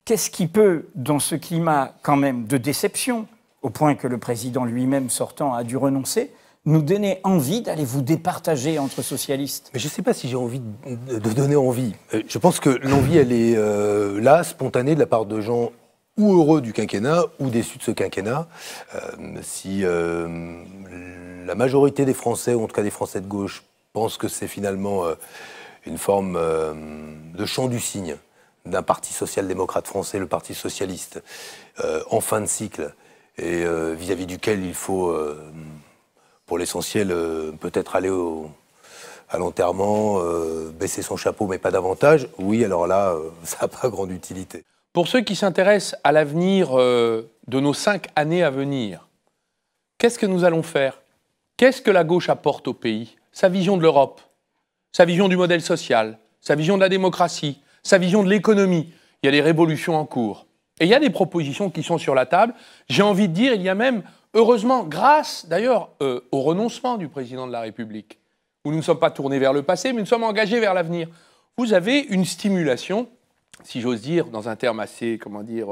qu'est-ce qui peut, dans ce climat quand même de déception, au point que le président lui-même sortant a dû renoncer, nous donner envie d'aller vous départager entre socialistes? Mais je ne sais pas si j'ai envie de donner envie. Je pense que l'envie, elle est là, spontanée, de la part de gens ou heureux du quinquennat ou déçus de ce quinquennat. Si la majorité des Français, ou en tout cas des Français de gauche, pensent que c'est finalement une forme de chant du cygne d'un parti social-démocrate français, le Parti socialiste, en fin de cycle, et vis-à-vis duquel il faut, pour l'essentiel, peut-être aller à l'enterrement, baisser son chapeau, mais pas davantage, oui, alors là, ça n'a pas grande utilité. Pour ceux qui s'intéressent à l'avenir de nos 5 années à venir, qu'est-ce que nous allons faire? Qu'est-ce que la gauche apporte au pays? Sa vision de l'Europe, sa vision du modèle social, sa vision de la démocratie, sa vision de l'économie. Il y a des révolutions en cours. Et il y a des propositions qui sont sur la table. J'ai envie de dire, il y a même, heureusement, grâce d'ailleurs au renoncement du président de la République, où nous ne sommes pas tournés vers le passé, mais nous sommes engagés vers l'avenir. Vous avez une stimulation, si j'ose dire, dans un terme assez, comment dire,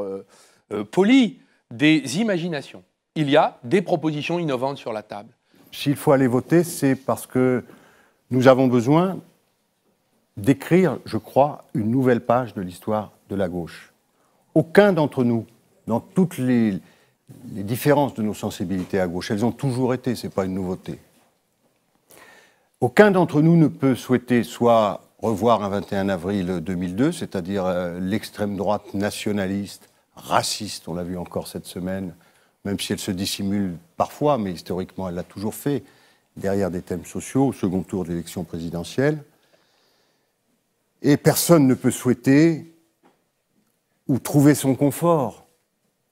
poli, des imaginations. Il y a des propositions innovantes sur la table. S'il faut aller voter, c'est parce que nous avons besoin d'écrire, je crois, une nouvelle page de l'histoire de la gauche. Aucun d'entre nous, dans toutes les différences de nos sensibilités à gauche, elles ont toujours été, ce n'est pas une nouveauté. Aucun d'entre nous ne peut souhaiter soit revoir un 21 avril 2002, c'est-à-dire l'extrême droite nationaliste, raciste, on l'a vu encore cette semaine, même si elle se dissimule parfois, mais historiquement elle l'a toujours fait, derrière des thèmes sociaux, au second tour de l'élection présidentielle. Et personne ne peut souhaiter ou trouver son confort,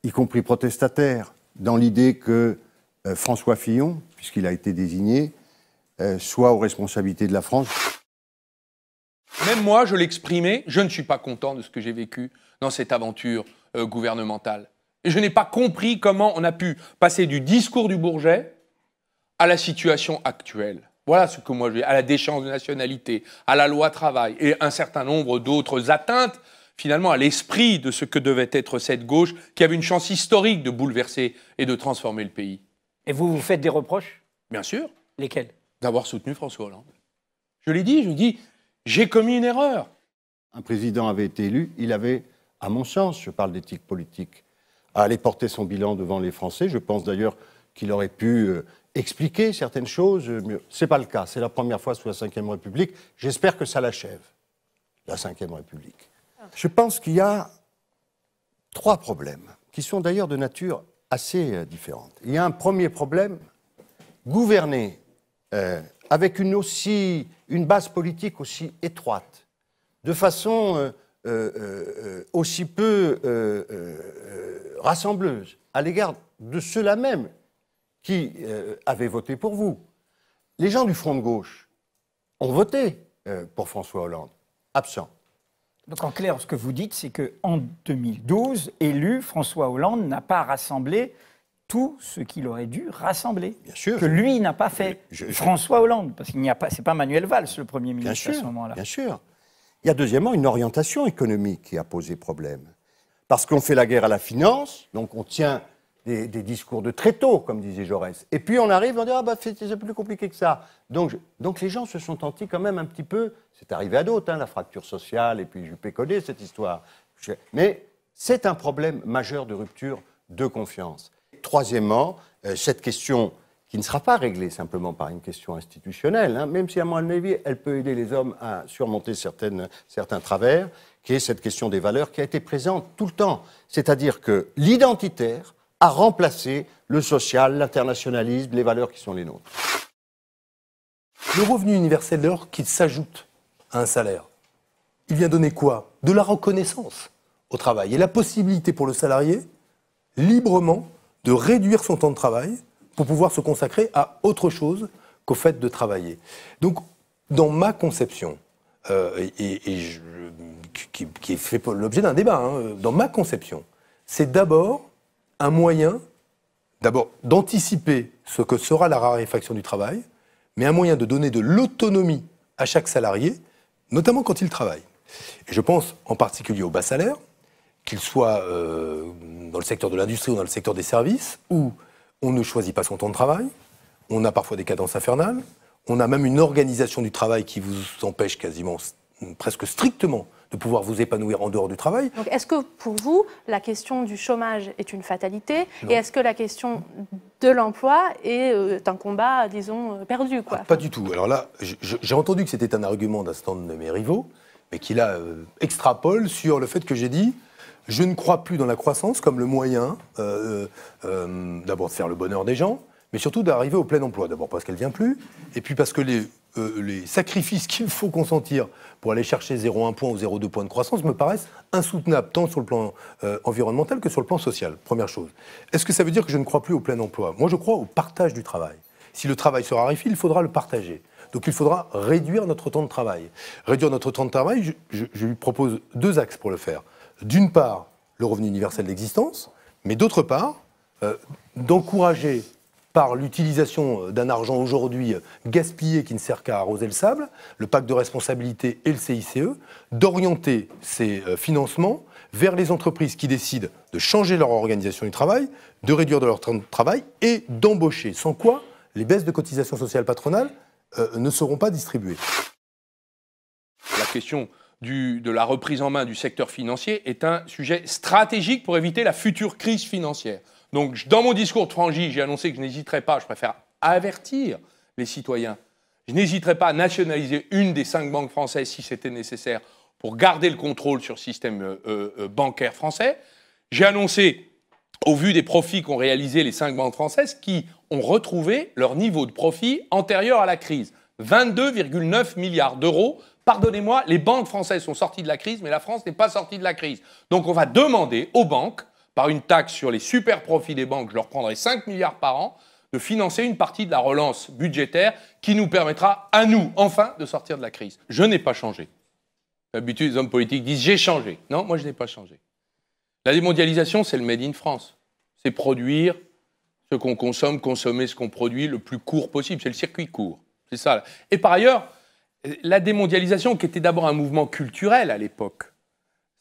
y compris protestataire, dans l'idée que François Fillon, puisqu'il a été désigné, soit aux responsabilités de la France. Même moi, je l'exprimais, je ne suis pas content de ce que j'ai vécu dans cette aventure gouvernementale. Et je n'ai pas compris comment on a pu passer du discours du Bourget à la situation actuelle. Voilà ce que moi je dis, à la déchéance de nationalité, à la loi travail et un certain nombre d'autres atteintes, finalement, à l'esprit de ce que devait être cette gauche qui avait une chance historique de bouleverser et de transformer le pays. Et vous vous faites des reproches? Bien sûr. Lesquels? D'avoir soutenu François Hollande. Je l'ai dit, j'ai commis une erreur. Un président avait été élu, il avait, à mon sens, je parle d'éthique politique, à aller porter son bilan devant les Français. Je pense d'ailleurs qu'il aurait pu expliquer certaines choses. Ce n'est pas le cas. C'est la première fois sous la Ve République. J'espère que ça l'achève, la Ve République. Je pense qu'il y a 3 problèmes, qui sont d'ailleurs de nature assez différente. Il y a un premier problème, gouverner avec une base politique aussi étroite, de façon aussi peu rassembleuse, à l'égard de ceux-là même qui avaient voté pour vous. Les gens du Front de gauche ont voté pour François Hollande, absent. Donc en clair, ce que vous dites, c'est qu'en 2012, élu, François Hollande n'a pas rassemblé tout ce qu'il aurait dû rassembler. Bien sûr. Que lui n'a pas fait. François Hollande, parce qu'il n'y a pas, c'est pas Manuel Valls, le Premier ministre à ce moment-là. Bien sûr. Il y a deuxièmement une orientation économique qui a posé problème. Parce qu'on fait la guerre à la finance, donc on tient des discours de tréteaux, comme disait Jaurès. Et puis on arrive, on dit « Ah, bah, c'est plus compliqué que ça ». Donc les gens se sont sentis quand même un petit peu, c'est arrivé à d'autres, hein, la fracture sociale, et puis Juppé connaît cette histoire. Mais c'est un problème majeur de rupture de confiance. Troisièmement, cette question qui ne sera pas réglée simplement par une question institutionnelle, hein, même si à mon avis, elle peut aider les hommes à surmonter certains travers, qui est cette question des valeurs qui a été présente tout le temps. C'est-à-dire que l'identitaire a remplacé le social, l'internationalisme, les valeurs qui sont les nôtres. Le revenu universel d'or qui s'ajoute à un salaire, il vient donner quoi? De la reconnaissance au travail et la possibilité pour le salarié, librement, de réduire son temps de travail pour pouvoir se consacrer à autre chose qu'au fait de travailler. Donc, dans ma conception, qui fait l'objet d'un débat, hein, dans ma conception, c'est d'abord un moyen d'anticiper ce que sera la raréfaction du travail, mais un moyen de donner de l'autonomie à chaque salarié, notamment quand il travaille. Et je pense en particulier au bas salaire, qu'il soit dans le secteur de l'industrie ou dans le secteur des services, où on ne choisit pas son temps de travail, on a parfois des cadences infernales, on a même une organisation du travail qui vous empêche quasiment, presque strictement, de pouvoir vous épanouir en dehors du travail. Donc est-ce que pour vous, la question du chômage est une fatalité? Non. Et est-ce que la question de l'emploi est un combat, disons, perdu, quoi? Pas du tout. Alors là, j'ai entendu que c'était un argument d'un stand de mes rivaux, mais qui là extrapole sur le fait que j'ai dit « je ne crois plus dans la croissance comme le moyen d'abord de faire le bonheur des gens, mais surtout d'arriver au plein emploi. D'abord parce qu'elle ne vient plus, et puis parce que les sacrifices qu'il faut consentir pour aller chercher 0,1 point ou 0,2 points de croissance me paraissent insoutenables, tant sur le plan environnemental que sur le plan social. Première chose. Est-ce que ça veut dire que je ne crois plus au plein emploi? Moi, je crois au partage du travail. Si le travail se raréfie, il faudra le partager. Donc il faudra réduire notre temps de travail. Réduire notre temps de travail, je lui propose 2 axes pour le faire. D'une part, le revenu universel d'existence, mais d'autre part, d'encourager par l'utilisation d'un argent aujourd'hui gaspillé qui ne sert qu'à arroser le sable, le pacte de responsabilité et le CICE, d'orienter ces financements vers les entreprises qui décident de changer leur organisation du travail, de réduire de leur temps de travail et d'embaucher. Sans quoi, les baisses de cotisations sociales patronales ne seront pas distribuées. La question de la reprise en main du secteur financier est un sujet stratégique pour éviter la future crise financière. Donc, dans mon discours de frangie, j'ai annoncé que je n'hésiterai pas, je préfère avertir les citoyens, je n'hésiterai pas à nationaliser une des 5 banques françaises si c'était nécessaire pour garder le contrôle sur le système bancaire français. J'ai annoncé, au vu des profits qu'ont réalisés les 5 banques françaises, qui ont retrouvé leur niveau de profit antérieur à la crise. 22,9 milliards d'euros. Pardonnez-moi, les banques françaises sont sorties de la crise, mais la France n'est pas sortie de la crise. Donc on va demander aux banques, par une taxe sur les super profits des banques, je leur prendrai 5 milliards par an, de financer une partie de la relance budgétaire qui nous permettra, à nous, enfin, de sortir de la crise. Je n'ai pas changé. D'habitude, les hommes politiques disent « j'ai changé ». Non, moi, je n'ai pas changé. La démondialisation, c'est le made in France. C'est produire ce qu'on consomme, consommer ce qu'on produit le plus court possible. C'est le circuit court. C'est ça. Et par ailleurs, la démondialisation, qui était d'abord un mouvement culturel à l'époque,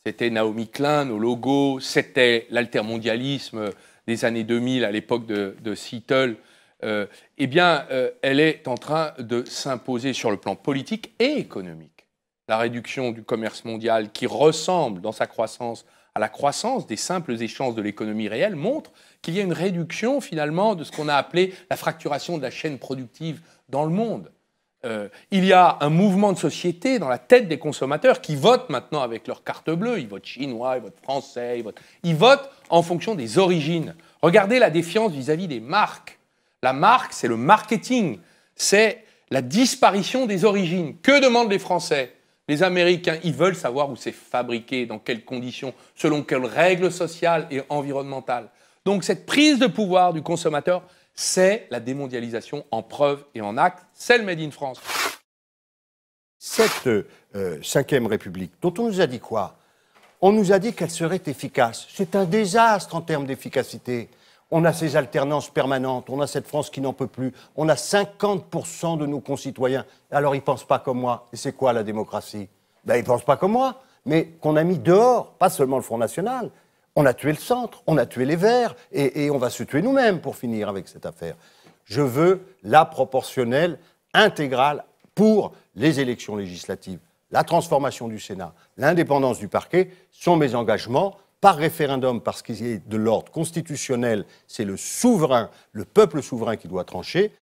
c'était Naomi Klein, au logo, c'était l'altermondialisme des années 2000 à l'époque de Seattle. Eh bien, elle est en train de s'imposer sur le plan politique et économique. La réduction du commerce mondial, qui ressemble dans sa croissance à la croissance des simples échanges de l'économie réelle, montre qu'il y a une réduction finalement de ce qu'on a appelé la fracturation de la chaîne productive dans le monde. Il y a un mouvement de société dans la tête des consommateurs qui votent maintenant avec leur carte bleue. Ils votent chinois, ils votent français, ils votent en fonction des origines. Regardez la défiance vis-à-vis des marques. La marque, c'est le marketing, c'est la disparition des origines. Que demandent les Français? Les Américains, ils veulent savoir où c'est fabriqué, dans quelles conditions, selon quelles règles sociales et environnementales. Donc cette prise de pouvoir du consommateur, c'est la démondialisation en preuve et en acte, c'est le Made in France. Cette 5e République, dont on nous a dit quoi? On nous a dit qu'elle serait efficace. C'est un désastre en termes d'efficacité. On a ces alternances permanentes, on a cette France qui n'en peut plus, on a 50% de nos concitoyens. Alors ils ne pensent pas comme moi. Et c'est quoi la démocratie? Ben, ils ne pensent pas comme moi, mais qu'on a mis dehors, pas seulement le Front National. On a tué le centre, on a tué les Verts, et on va se tuer nous-mêmes pour finir avec cette affaire. Je veux la proportionnelle intégrale pour les élections législatives. La transformation du Sénat, l'indépendance du parquet sont mes engagements par référendum, parce qu'il est de l'ordre constitutionnel, c'est le souverain, le peuple souverain qui doit trancher.